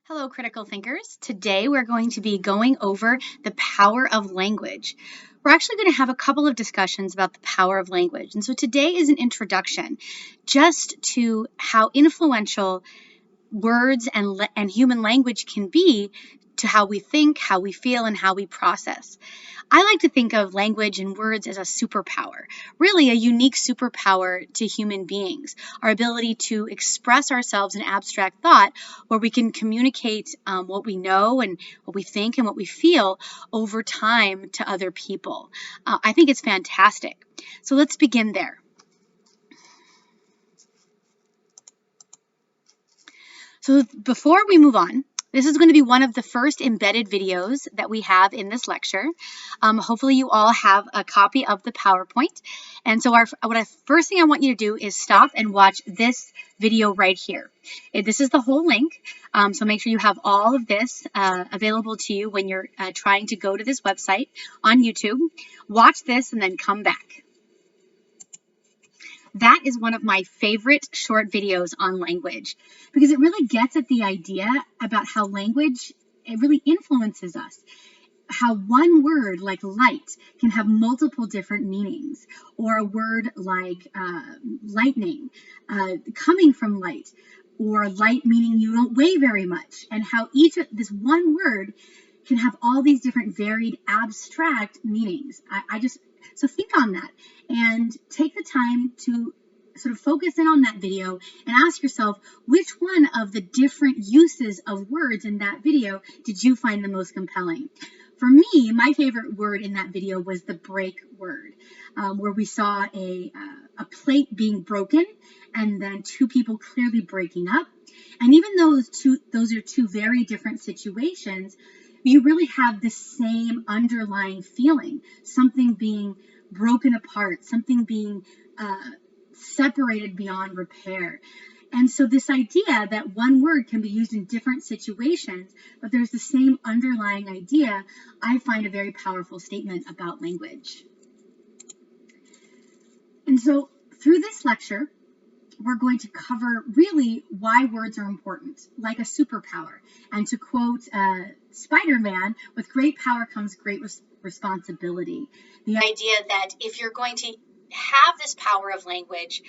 Hello, critical thinkers. Today we're going to be going over the power of language. We're actually going to have a couple of discussions about the power of language. And so today is an introduction just to how influential words and human language can be to how we think, how we feel, and how we process. I like to think of language and words as a superpower, really a unique superpower to human beings. Our ability to express ourselves in abstract thought, where we can communicate what we know and what we think and what we feel over time to other people. I think it's fantastic. So let's begin there. So before we move on, this is going to be one of the first embedded videos that we have in this lecture. Hopefully you all have a copy of the PowerPoint. And so first thing I want you to do is stop and watch this video right here. This is the whole link. So make sure you have all of this available to you when you're trying to go to this website on YouTube. Watch this and then come back. That is one of my favorite short videos on language because it really gets at the idea about how language, it really influences us. How one word like light can have multiple different meanings, or a word like lightning, coming from light, or light meaning you don't weigh very much, and how this one word can have all these different varied abstract meanings. So think on that and take the time to sort of focus in on that video and ask yourself, which one of the different uses of words in that video did you find the most compelling? For me, my favorite word in that video was the break word, where we saw a plate being broken and then two people clearly breaking up. And even though those are two very different situations, you really have the same underlying feeling, something being broken apart, something being separated beyond repair. And so this idea that one word can be used in different situations, but there's the same underlying idea, I find a very powerful statement about language. And so through this lecture, we're going to cover really why words are important, like a superpower. And to quote Spider-Man, with great power comes great responsibility. The idea that if you're going to have this power of language,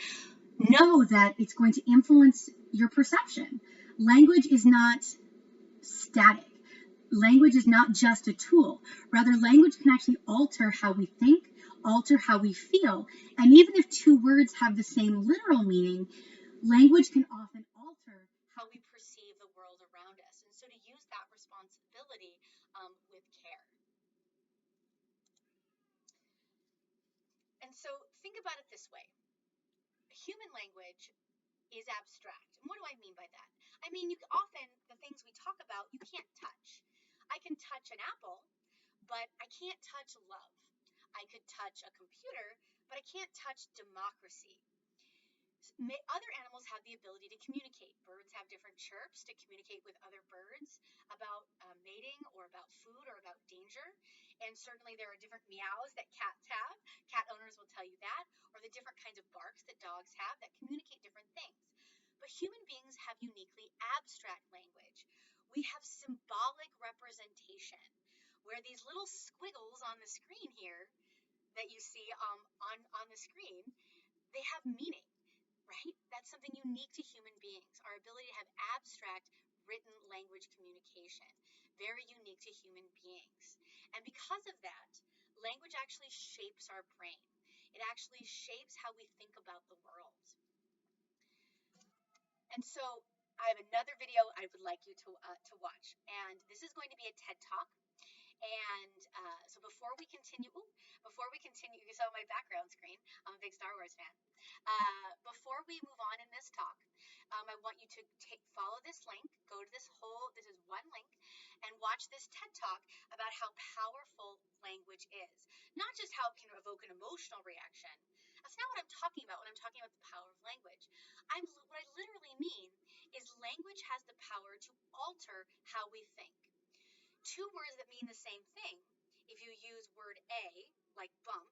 know that it's going to influence your perception. Language is not static. Language is not just a tool. Rather, language can actually alter how we think, alter how we feel. And even if two words have the same literal meaning, language can often alter how we perceive the world around us. And so to use that responsibility with care. And so think about it this way. Human language is abstract. And what do I mean by that? I mean, often the things we talk about, you can't touch. I can touch an apple, but I can't touch love. I could touch a computer, but I can't touch democracy. Other animals have the ability to communicate. Birds have different chirps to communicate with other birds about mating or about food or about danger. And certainly there are different meows that cats have. Cat owners will tell you that. Or the different kinds of barks that dogs have that communicate different things. But human beings have uniquely abstract language. We have symbolic representation, where these little squiggles on the screen here that you see on the screen, they have meaning. Right? That's something unique to human beings, our ability to have abstract written language communication, very unique to human beings. And because of that, language actually shapes our brain. It actually shapes how we think about the world. And so I have another video I would like you to watch. And this is going to be a TED Talk. And so before we continue, you saw my background screen. I'm a big Star Wars fan. Before we move on in this talk, I want you to follow this link, go to this is one link, and watch this TED Talk about how powerful language is. Not just how it can evoke an emotional reaction. That's not what I'm talking about when I'm talking about the power of language. What I literally mean is language has the power to alter how we think. Two words that mean the same thing, if you use word A, like bump,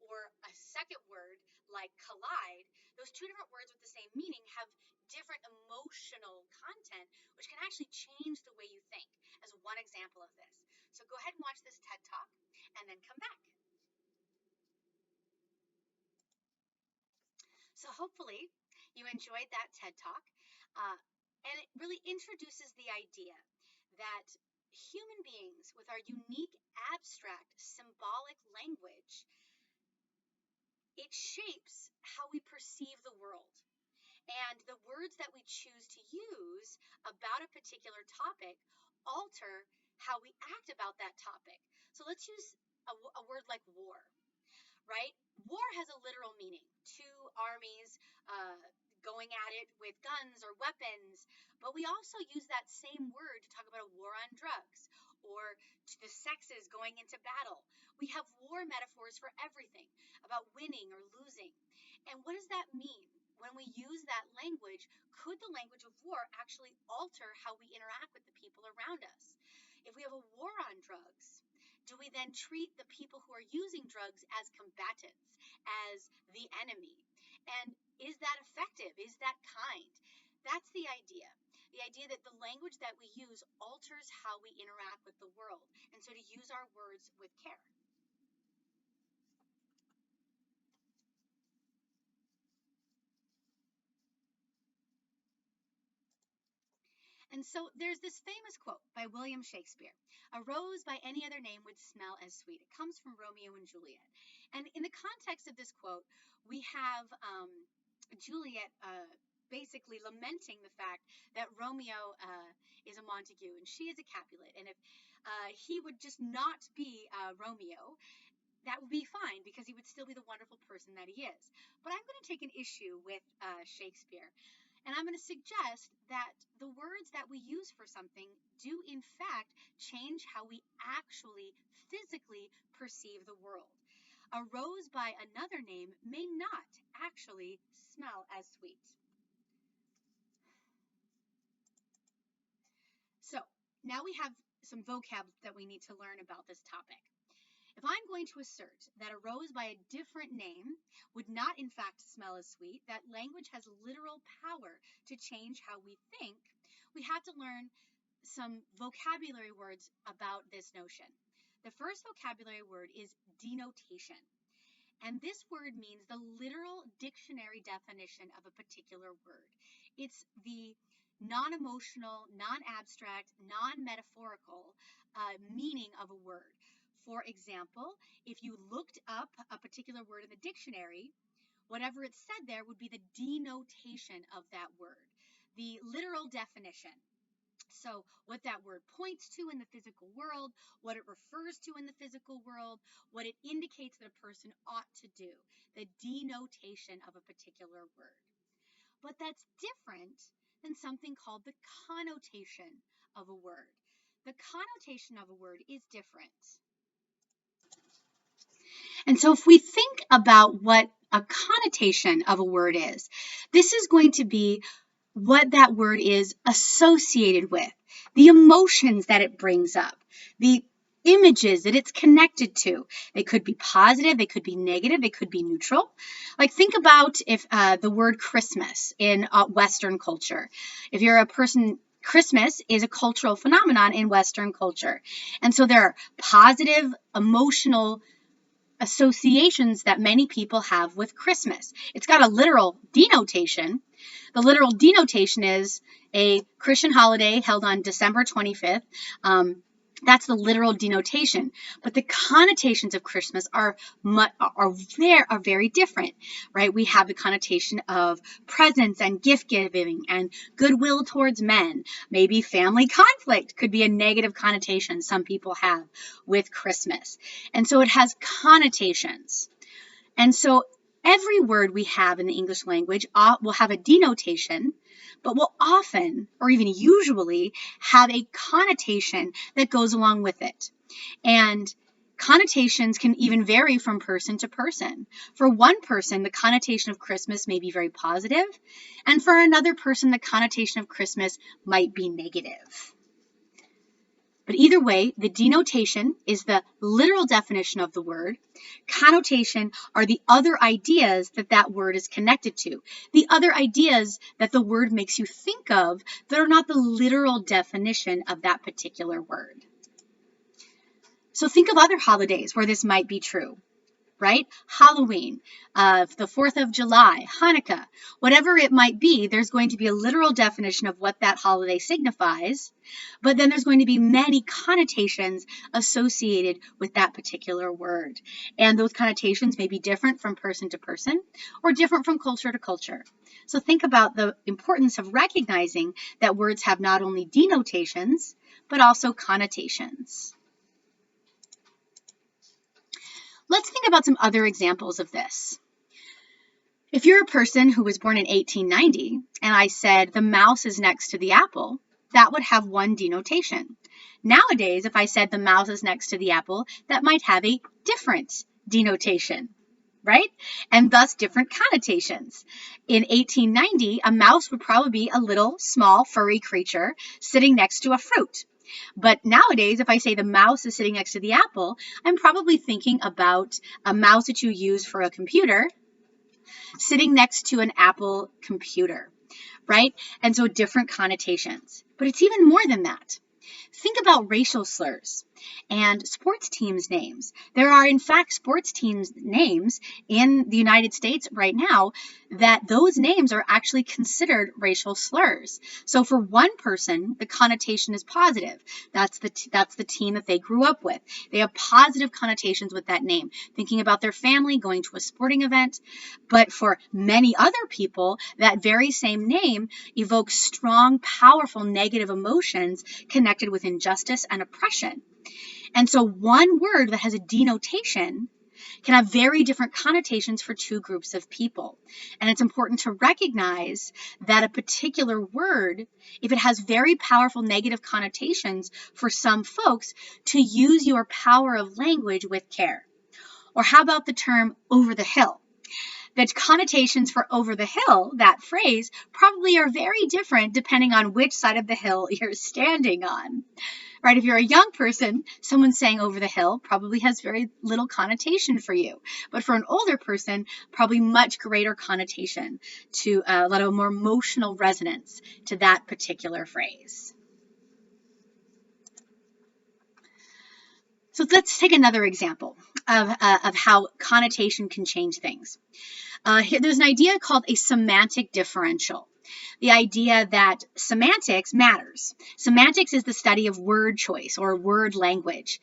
or a second word like collide, those two different words with the same meaning have different emotional content, which can actually change the way you think, as one example of this. So go ahead and watch this TED Talk and then come back. So hopefully you enjoyed that TED Talk, and it really introduces the idea that human beings with our unique, abstract, symbolic language, it shapes how we perceive the world. And the words that we choose to use about a particular topic alter how we act about that topic. So let's use a word like war, right? War has a literal meaning. Two armies going at it with guns or weapons, but we also use that same word to talk about a war on drugs or the sexes going into battle. We have war metaphors for everything, about winning or losing. And what does that mean? When we use that language, could the language of war actually alter how we interact with the people around us? If we have a war on drugs, do we then treat the people who are using drugs as combatants, as the enemy? And is that effective? Is that kind? That's the idea. The idea that the language that we use alters how we interact with the world. And so to use our words with care. And so there's this famous quote by William Shakespeare: "A rose by any other name would smell as sweet." It comes from Romeo and Juliet. And in the context of this quote, we have Juliet basically lamenting the fact that Romeo is a Montague and she is a Capulet. And if he would just not be Romeo, that would be fine because he would still be the wonderful person that he is. But I'm going to take an issue with Shakespeare. And I'm going to suggest that the words that we use for something do, in fact, change how we actually physically perceive the world. A rose by another name may not actually smell as sweet. So now we have some vocab that we need to learn about this topic. If I'm going to assert that a rose by a different name would not in fact smell as sweet, that language has literal power to change how we think, we have to learn some vocabulary words about this notion. The first vocabulary word is denotation. And this word means the literal dictionary definition of a particular word. It's the non-emotional, non-abstract, non-metaphorical meaning of a word. For example, if you looked up a particular word in the dictionary, whatever it said there would be the denotation of that word, the literal definition. So what that word points to in the physical world, what it refers to in the physical world, what it indicates that a person ought to do, the denotation of a particular word. But that's different than something called the connotation of a word. The connotation of a word is different. And so if we think about what a connotation of a word is, this is going to be what that word is associated with, the emotions that it brings up, the images that it's connected to. They could be positive, they could be negative, they could be neutral. Like think about if the word Christmas in Western culture. If you're a person, Christmas is a cultural phenomenon in Western culture. And so there are positive, emotional associations that many people have with Christmas. It's got a literal denotation. The literal denotation is a Christian holiday held on December 25th. That's the literal denotation. But the connotations of Christmas are very different, right? We have the connotation of presents and gift giving and goodwill towards men. Maybe family conflict could be a negative connotation some people have with Christmas. And so it has connotations. And so every word we have in the English language will have a denotation, but will often, or even usually, have a connotation that goes along with it. And connotations can even vary from person to person. For one person, the connotation of Christmas may be very positive, and for another person, the connotation of Christmas might be negative. But either way, the denotation is the literal definition of the word. Connotation are the other ideas that that word is connected to, the other ideas that the word makes you think of that are not the literal definition of that particular word. So think of other holidays where this might be true. Right? Halloween, the 4th of July, Hanukkah, whatever it might be, there's going to be a literal definition of what that holiday signifies, but then there's going to be many connotations associated with that particular word. And those connotations may be different from person to person or different from culture to culture. So think about the importance of recognizing that words have not only denotations, but also connotations. Let's think about some other examples of this. If you're a person who was born in 1890 and I said the mouse is next to the apple, that would have one denotation. Nowadays, if I said the mouse is next to the apple, that might have a different denotation, right? And thus different connotations. In 1890, a mouse would probably be a little small furry creature sitting next to a fruit. But nowadays, if I say the mouse is sitting next to the apple, I'm probably thinking about a mouse that you use for a computer sitting next to an Apple computer, right? And so different connotations. But it's even more than that. Think about racial slurs and sports teams' names. There are, in fact, sports teams' names in the United States right now that those names are actually considered racial slurs. So for one person, the connotation is positive. That's the team that they grew up with. They have positive connotations with that name, thinking about their family, going to a sporting event. But for many other people, that very same name evokes strong, powerful negative emotions connected with injustice and oppression. And so one word that has a denotation can have very different connotations for two groups of people. And it's important to recognize that a particular word, if it has very powerful negative connotations for some folks, to use your power of language with care. Or how about the term over the hill? The connotations for over the hill, that phrase, probably are very different depending on which side of the hill you're standing on. Right? If you're a young person, someone saying over the hill probably has very little connotation for you. But for an older person, probably much greater connotation, to a lot of more emotional resonance to that particular phrase. So let's take another example of how connotation can change things. There's an idea called a semantic differential. The idea that semantics matters. Semantics is the study of word choice or word language.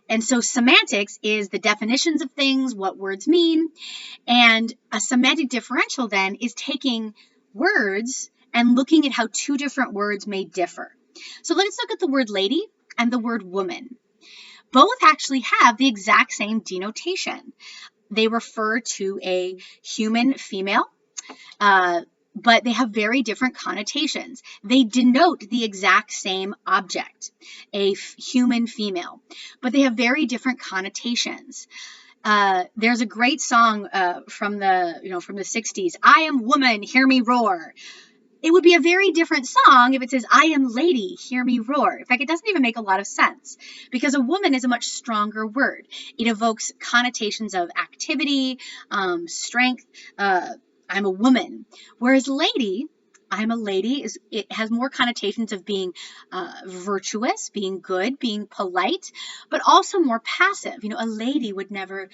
And so semantics is the definitions of things, what words mean. And a semantic differential then is taking words and looking at how two different words may differ. So let's look at the word lady and the word woman. Both actually have the exact same denotation. They refer to a human female, but they have very different connotations. They denote the exact same object, a human female, but they have very different connotations. There's a great song from the 60s, I am woman, hear me roar. It would be a very different song if it says, I am lady, hear me roar. In fact, it doesn't even make a lot of sense because a woman is a much stronger word. It evokes connotations of activity, strength. I'm a woman. Whereas lady, I'm a lady, it has more connotations of being virtuous, being good, being polite, but also more passive. A lady would never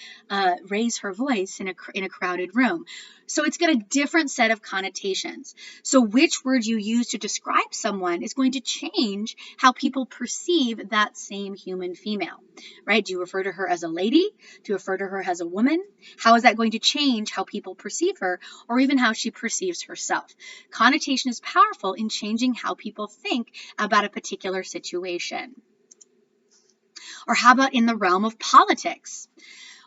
raise her voice in a crowded room. So it's got a different set of connotations. So which word you use to describe someone is going to change how people perceive that same human female, right? Do you refer to her as a lady? Do you refer to her as a woman? How is that going to change how people perceive her or even how she perceives herself? Connotation is powerful in changing how people think about a particular situation. Or how about in the realm of politics?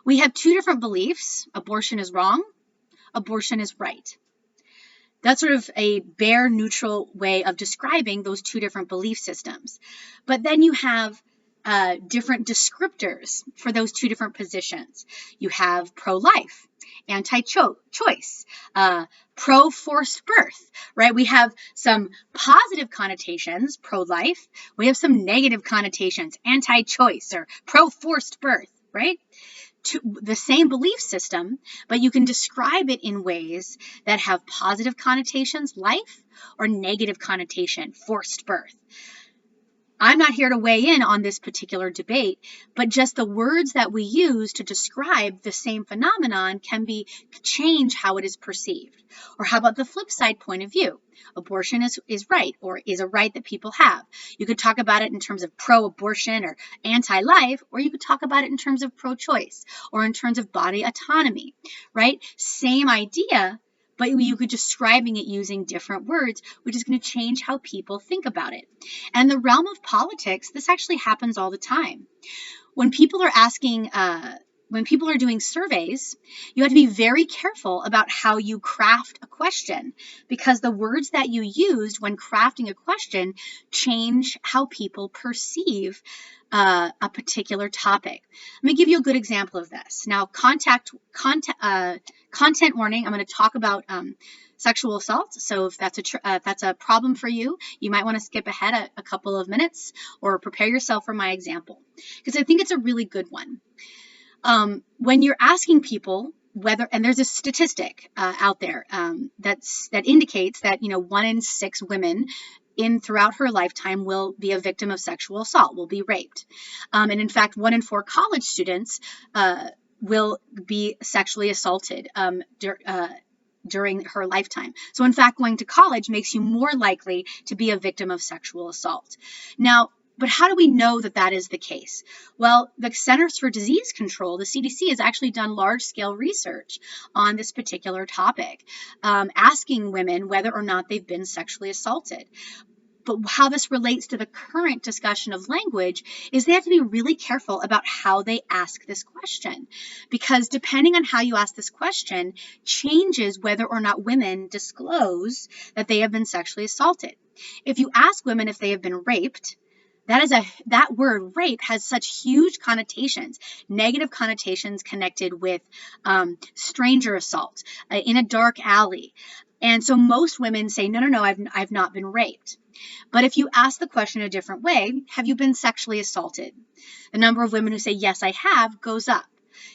We have two different beliefs. Abortion is wrong. Abortion is right. That's sort of a bare neutral way of describing those two different belief systems. But then you have different descriptors for those two different positions. You have pro-life, anti-choice, pro-forced birth, right? We have some positive connotations, pro-life. We have some negative connotations, anti-choice or pro-forced birth, right? To the same belief system, but you can describe it in ways that have positive connotations, life, or negative connotation, forced birth. I'm not here to weigh in on this particular debate, but just the words that we use to describe the same phenomenon can change how it is perceived. Or how about the flip side point of view? Abortion is right, or is a right that people have. You could talk about it in terms of pro-abortion or anti-life, or you could talk about it in terms of pro-choice or in terms of body autonomy, right? Same idea, but you could describing it using different words, which is going to change how people think about it. And in the realm of politics, this actually happens all the time. When people are when people are doing surveys, you have to be very careful about how you craft a question, because the words that you used when crafting a question change how people perceive a particular topic. Let me give you a good example of this. Now, content warning, I'm going to talk about sexual assault. So if that's a problem for you, you might want to skip ahead a couple of minutes or prepare yourself for my example, because I think it's a really good one. When you're asking people whether, and there's a statistic out there that indicates that 1 in 6 women throughout her lifetime will be a victim of sexual assault, will be raped, and in fact 1 in 4 college students will be sexually assaulted during her lifetime. So in fact, going to college makes you more likely to be a victim of sexual assault. Now, but how do we know that that is the case? Well, the Centers for Disease Control, the CDC, has actually done large-scale research on this particular topic, asking women whether or not they've been sexually assaulted. But how this relates to the current discussion of language is they have to be really careful about how they ask this question, because depending on how you ask this question changes whether or not women disclose that they have been sexually assaulted. If you ask women if they have been raped, that word rape has such huge connotations, negative connotations connected with stranger assault in a dark alley. And so most women say, no, I've not been raped. But if you ask the question a different way, have you been sexually assaulted? The number of women who say, yes, I have, goes up.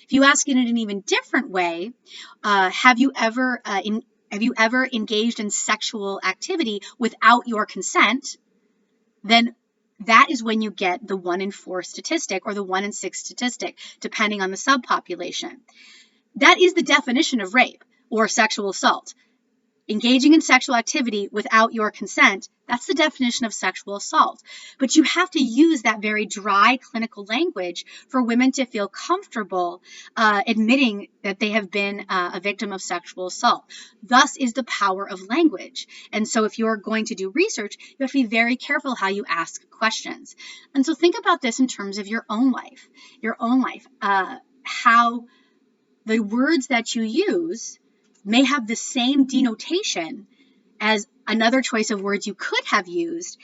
If you ask it in an even different way, have you ever engaged in sexual activity without your consent? Then that is when you get the 1 in 4 statistic or the 1 in 6 statistic, depending on the subpopulation. That is the definition of rape or sexual assault. Engaging in sexual activity without your consent, that's the definition of sexual assault. But you have to use that very dry clinical language for women to feel comfortable admitting that they have been a victim of sexual assault. Thus is the power of language. And so if you're going to do research, you have to be very careful how you ask questions. And so think about this in terms of your own life, how the words that you use may have the same denotation as another choice of words you could have used.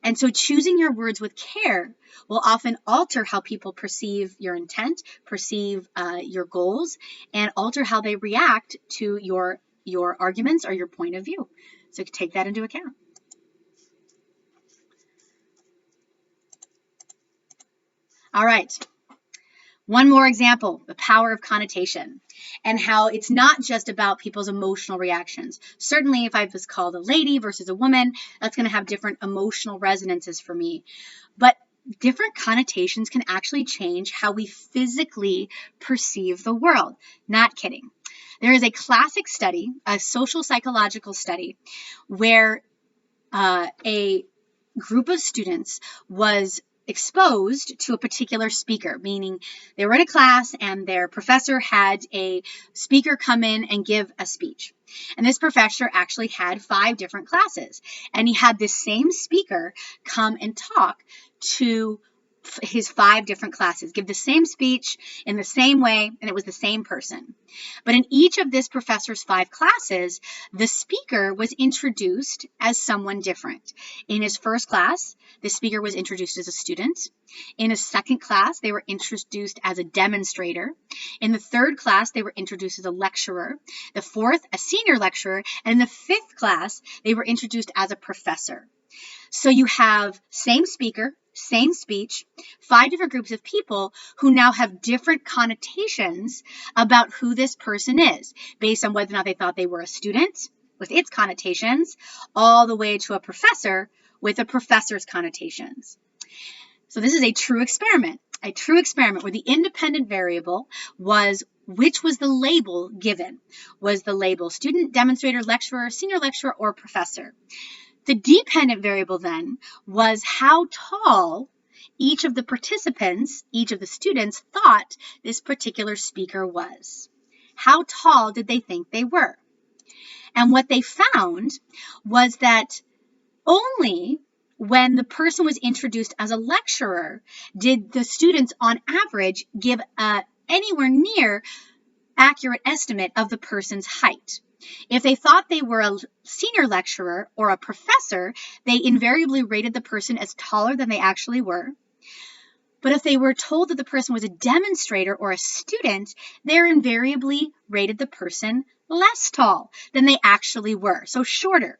And so choosing your words with care will often alter how people perceive your intent, perceive your goals, and alter how they react to your arguments or your point of view. So take that into account. All right. One more example, the power of connotation, and how it's not just about people's emotional reactions. Certainly, if I was called a lady versus a woman, that's going to have different emotional resonances for me. But different connotations can actually change how we physically perceive the world. Not kidding. There is a classic study, a social psychological study, where a group of students was exposed to a particular speaker, meaning they were in a class and their professor had a speaker come in and give a speech. And this professor actually had 5 different classes, and he had this same speaker come and talk to his 5 different classes, give the same speech in the same way, and it was the same person. But in each of this professor's 5 classes, the speaker was introduced as someone different. In his first class, the speaker was introduced as a student. In his second class, they were introduced as a demonstrator. In the third class, they were introduced as a lecturer. The fourth, a senior lecturer. And in the fifth class, they were introduced as a professor. So you have same speaker, same speech, 5 different groups of people who now have different connotations about who this person is, based on whether or not they thought they were a student with its connotations, all the way to a professor with a professor's connotations. So this is a true experiment where the independent variable was which was the label given. Was the label student, demonstrator, lecturer, senior lecturer, or professor? The dependent variable then was how tall each of the participants, each of the students, thought this particular speaker was. How tall did they think they were? And what they found was that only when the person was introduced as a lecturer did the students on average give anywhere near accurate estimate of the person's height. If they thought they were a senior lecturer or a professor, they invariably rated the person as taller than they actually were. But if they were told that the person was a demonstrator or a student, they invariably rated the person less tall than they actually were, so shorter.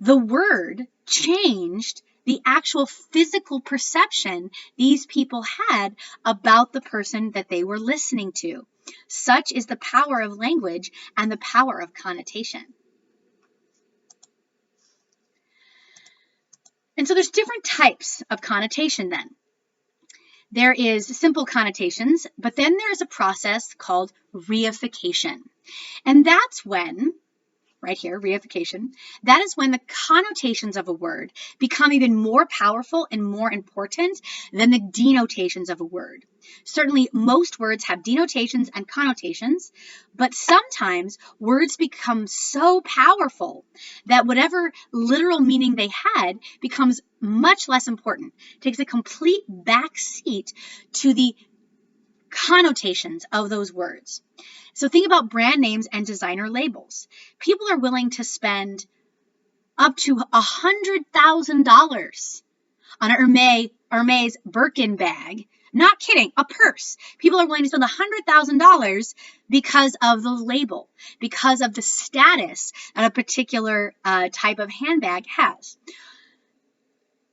The word changed the actual physical perception these people had about the person that they were listening to. Such is the power of language and the power of connotation. And so there's different types of connotation then. There is simple connotations, but then there is a process called reification. And that's when, right here, reification, that is when the connotations of a word become even more powerful and more important than the denotations of a word. Certainly, most words have denotations and connotations, but sometimes words become so powerful that whatever literal meaning they had becomes much less important. It takes a complete back seat to the connotations of those words. So think about brand names and designer labels. People are willing to spend up to $100,000 on an Hermes Birkin bag. Not kidding, a purse. People are willing to spend $100,000 because of the label, because of the status that a particular type of handbag has.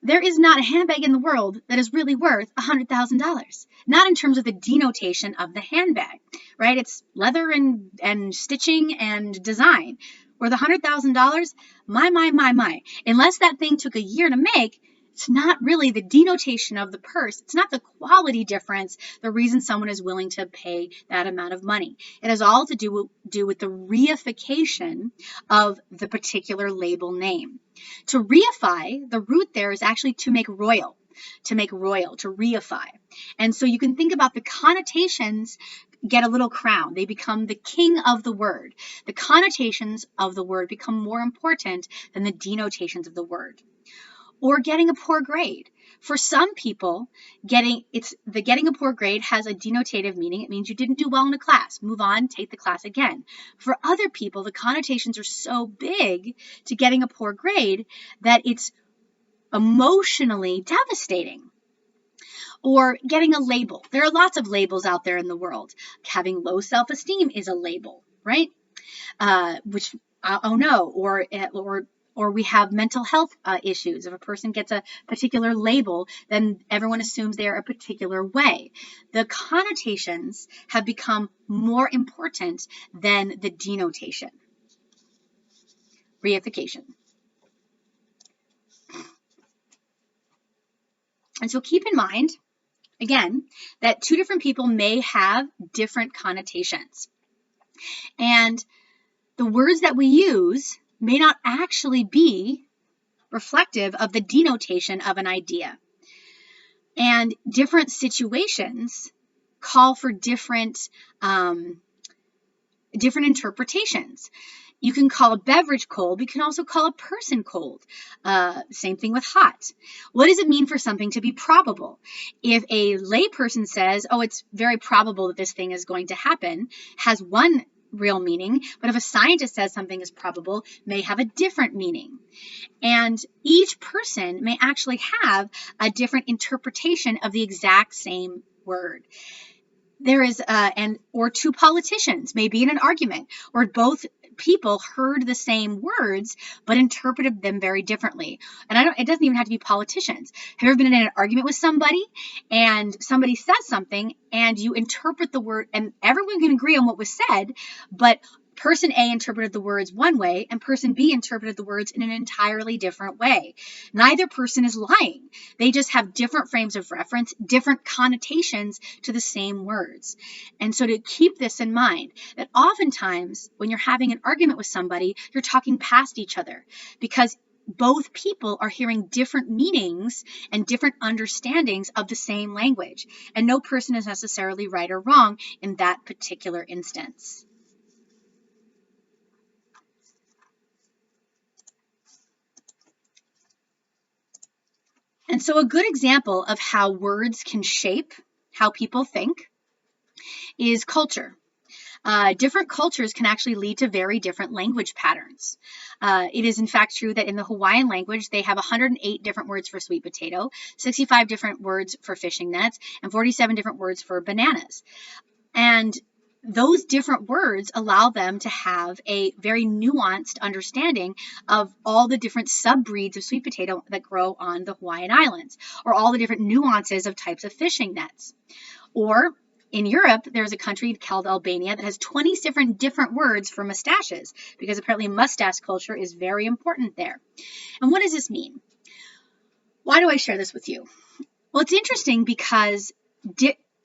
There is not a handbag in the world that is really worth $100,000. Not in terms of the denotation of the handbag, right? It's leather and stitching and design. Worth $100,000, my. Unless that thing took a year to make, it's not really the denotation of the purse. It's not the quality difference, the reason someone is willing to pay that amount of money. It has all to do with the reification of the particular label name. To reify, the root there is actually to make royal, to reify. And so you can think about the connotations get a little crown. They become the king of the word. The connotations of the word become more important than the denotations of the word. Or getting a poor grade. For some people, getting a poor grade has a denotative meaning. It means you didn't do well in a class. Move on, take the class again. For other people, the connotations are so big to getting a poor grade that it's emotionally devastating. Or getting a label. There are lots of labels out there in the world. Having low self-esteem is a label, right? Or we have mental health issues. If a person gets a particular label, then everyone assumes they're a particular way. The connotations have become more important than the denotation. Reification. And so keep in mind, again, that 2 different people may have different connotations. And the words that we use may not actually be reflective of the denotation of an idea. And different situations call for different interpretations. You can call a beverage cold, but you can also call a person cold. Same thing with hot. What does it mean for something to be probable? If a layperson says, oh, it's very probable that this thing is going to happen, has one real meaning, but if a scientist says something is probable, may have a different meaning. And each person may actually have a different interpretation of the exact same word. There is, or two politicians may be in an argument, or both people heard the same words but interpreted them very differently. And it doesn't even have to be politicians. Have you ever been in an argument with somebody and somebody says something and you interpret the word, and everyone can agree on what was said, but person A interpreted the words one way and person B interpreted the words in an entirely different way. Neither person is lying. They just have different frames of reference, different connotations to the same words. And so to keep this in mind, that oftentimes when you're having an argument with somebody, you're talking past each other because both people are hearing different meanings and different understandings of the same language. And no person is necessarily right or wrong in that particular instance. And so a good example of how words can shape how people think is culture. Different cultures can actually lead to very different language patterns. It is in fact true that in the Hawaiian language, they have 108 different words for sweet potato, 65 different words for fishing nets, and 47 different words for bananas. And those different words allow them to have a very nuanced understanding of all the different sub-breeds of sweet potato that grow on the Hawaiian Islands, or all the different nuances of types of fishing nets. Or in Europe, there's a country called Albania that has 20 different words for mustaches, because apparently mustache culture is very important there. And what does this mean? Why do I share this with you? Well, it's interesting because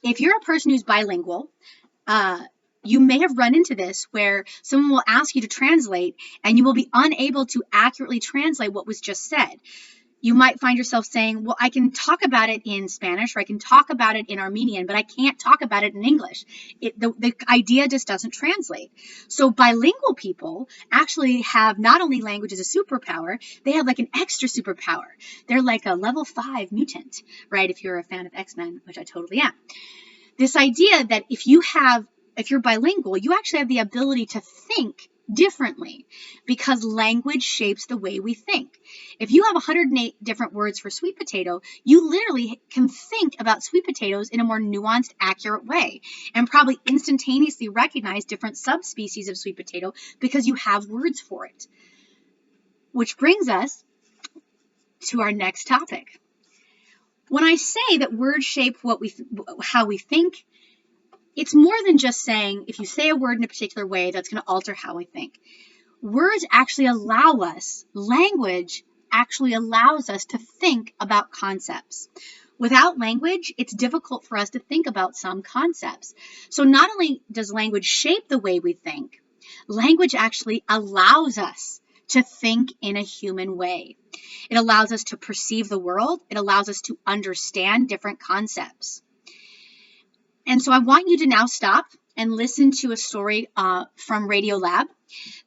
if you're a person who's bilingual, you may have run into this where someone will ask you to translate and you will be unable to accurately translate what was just said. You might find yourself saying, well, I can talk about it in Spanish or I can talk about it in Armenian, but I can't talk about it in English. The idea just doesn't translate. So bilingual people actually have not only language as a superpower, they have like an extra superpower. They're like a level 5 mutant, right? If you're a fan of X-Men, which I totally am. This idea that if you're bilingual, you actually have the ability to think differently because language shapes the way we think. If you have 108 different words for sweet potato, you literally can think about sweet potatoes in a more nuanced, accurate way and probably instantaneously recognize different subspecies of sweet potato because you have words for it. Which brings us to our next topic. When I say that words shape how we think, it's more than just saying if you say a word in a particular way, that's going to alter how we think. Words actually allow us, language actually allows us to think about concepts. Without language, it's difficult for us to think about some concepts. So not only does language shape the way we think, language actually allows us to think in a human way. It allows us to perceive the world. It allows us to understand different concepts. And so I want you to now stop and listen to a story from Radiolab.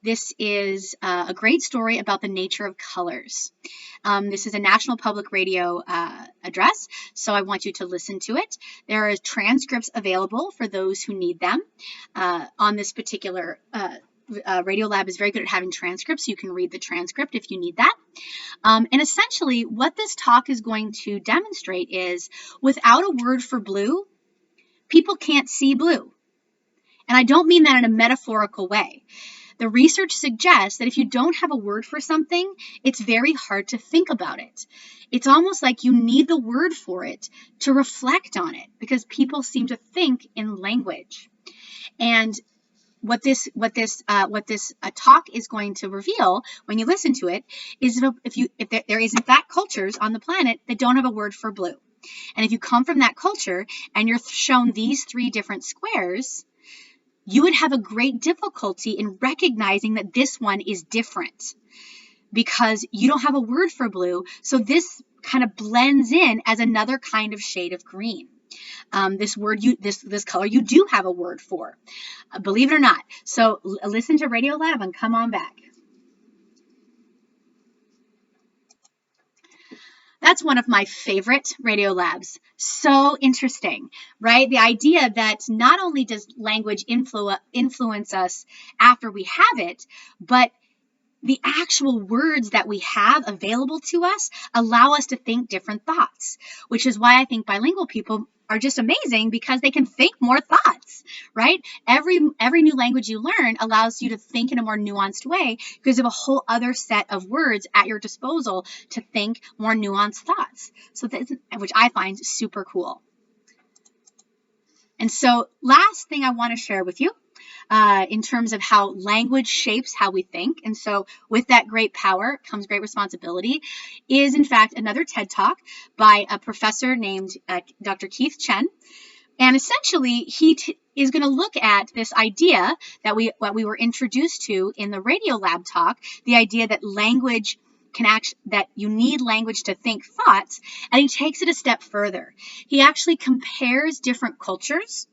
This is a great story about the nature of colors. This is a National Public Radio address, so I want you to listen to it. There are transcripts available for those who need them on this particular Radiolab is very good at having transcripts. You can read the transcript if you need that. And essentially, what this talk is going to demonstrate is without a word for blue, people can't see blue. And I don't mean that in a metaphorical way. The research suggests that if you don't have a word for something, it's very hard to think about it. It's almost like you need the word for it to reflect on it because people seem to think in language. And what this talk is going to reveal when you listen to it is if there is in fact cultures on the planet that don't have a word for blue. And if you come from that culture and you're shown these 3 different squares, you would have a great difficulty in recognizing that this one is different because you don't have a word for blue. So this kind of blends in as another kind of shade of green. This word, this color, you do have a word for, believe it or not. So listen to Radio Lab and come on back. That's one of my favorite Radio Labs. So interesting, right? The idea that not only does language influence us after we have it, but the actual words that we have available to us allow us to think different thoughts, which is why I think bilingual people are just amazing, because they can think more thoughts, right? Every new language you learn allows you to think in a more nuanced way, because you have a whole other set of words at your disposal to think more nuanced thoughts. So which I find super cool. And so last thing I want to share with you in terms of how language shapes how we think. And so with that great power comes great responsibility is, in fact, another TED Talk by a professor named Dr. Keith Chen. And essentially, he is going to look at this idea that what we were introduced to in the Radio Lab talk, the idea that language that you need language to think thoughts, and he takes it a step further. He actually compares different cultures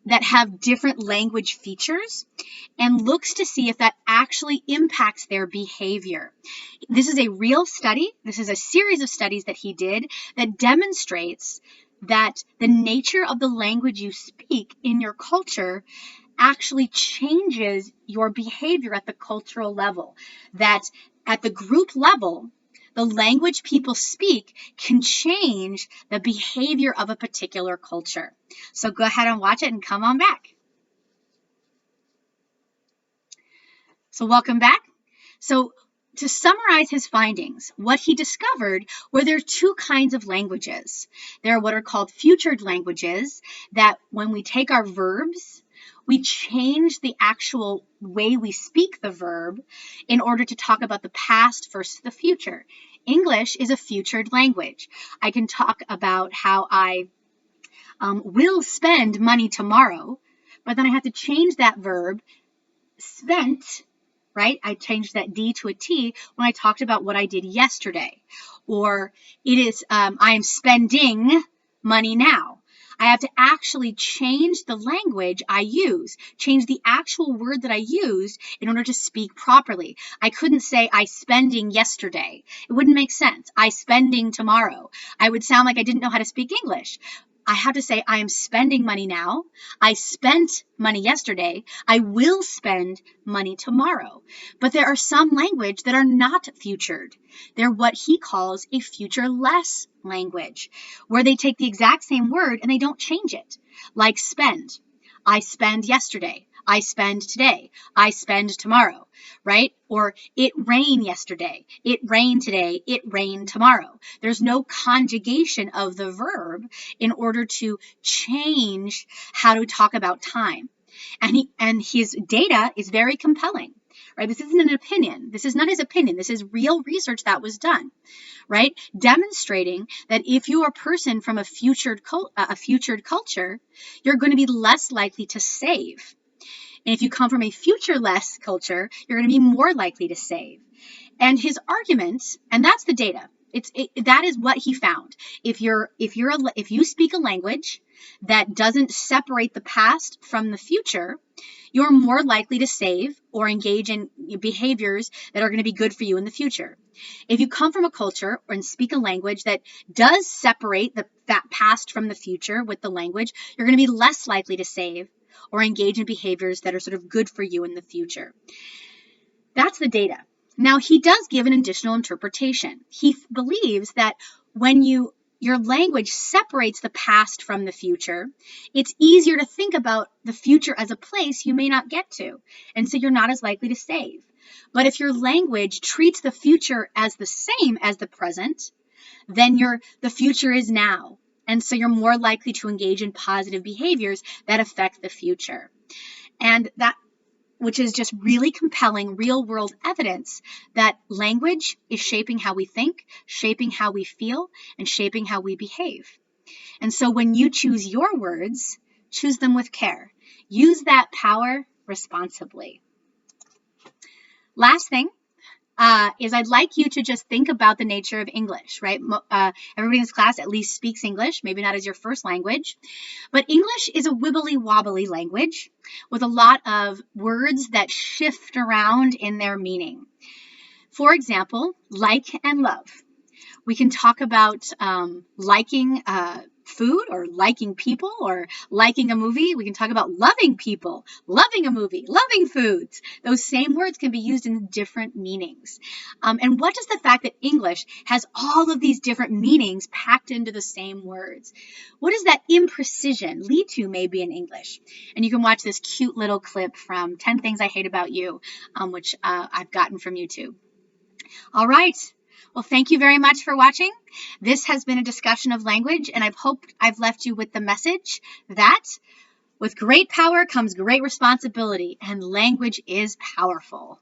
that have different language features and looks to see if that actually impacts their behavior. This is a real study. This is a series of studies that he did that demonstrates that the nature of the language you speak in your culture actually changes your behavior at the cultural level. That at the group level, the language people speak can change the behavior of a particular culture. So go ahead and watch it and come on back. So welcome back. So to summarize his findings, what he discovered were there are two kinds of languages. There are what are called futured languages, that when we take our verbs, we change the actual way we speak the verb in order to talk about the past versus the future. English is a futured language. I can talk about how I will spend money tomorrow, but then I have to change that verb, spent, right? I changed that D to a T when I talked about what I did yesterday. Or it is, I am spending money now. I have to actually change the language I use, change the actual word that I use in order to speak properly. I couldn't say I spending yesterday. It wouldn't make sense. I spending tomorrow. I would sound like I didn't know how to speak English. I have to say I am spending money now. I spent money yesterday. I will spend money tomorrow. But there are some language that are not futured. They're what he calls a futureless language, where they take the exact same word and they don't change it. Like spend. I spend yesterday. I spend today. I spend tomorrow, right? Or it rained yesterday. It rained today. It rained tomorrow. There's no conjugation of the verb in order to change how to talk about time. And his data is very compelling, right? This isn't an opinion. This is not his opinion. This is real research that was done, right? Demonstrating that if you are a person from a futured culture, you're going to be less likely to save. And if you come from a futureless culture, you're going to be more likely to save. And his argument, and that's the data. That is what he found. If you speak a language that doesn't separate the past from the future, you're more likely to save or engage in behaviors that are going to be good for you in the future. If you come from a culture and speak a language that does separate that past from the future with the language, you're going to be less likely to save or engage in behaviors that are sort of good for you in the future. That's the data. Now, he does give an additional interpretation. He believes that when your language separates the past from the future, it's easier to think about the future as a place you may not get to, and so you're not as likely to save. But if your language treats the future as the same as the present, then the future is now. And so you're more likely to engage in positive behaviors that affect the future. And that, which is just really compelling real world evidence that language is shaping how we think, shaping how we feel, and shaping how we behave. And so when you choose your words, choose them with care. Use that power responsibly. Last thing, is I'd like you to just think about the nature of English, right? Everybody in this class at least speaks English, maybe not as your first language, but English is a wibbly wobbly language with a lot of words that shift around in their meaning. For example, like and love. We can talk about liking food or liking people or liking a movie. We can talk about loving people, loving a movie, loving foods. Those same words can be used in different meanings. And what does the fact that English has all of these different meanings packed into the same words? What does that imprecision lead to maybe in English? And you can watch this cute little clip from 10 Things I Hate About You, which I've gotten from YouTube. All right. Well, thank you very much for watching. This has been a discussion of language, and I hope I've left you with the message that with great power comes great responsibility, and language is powerful.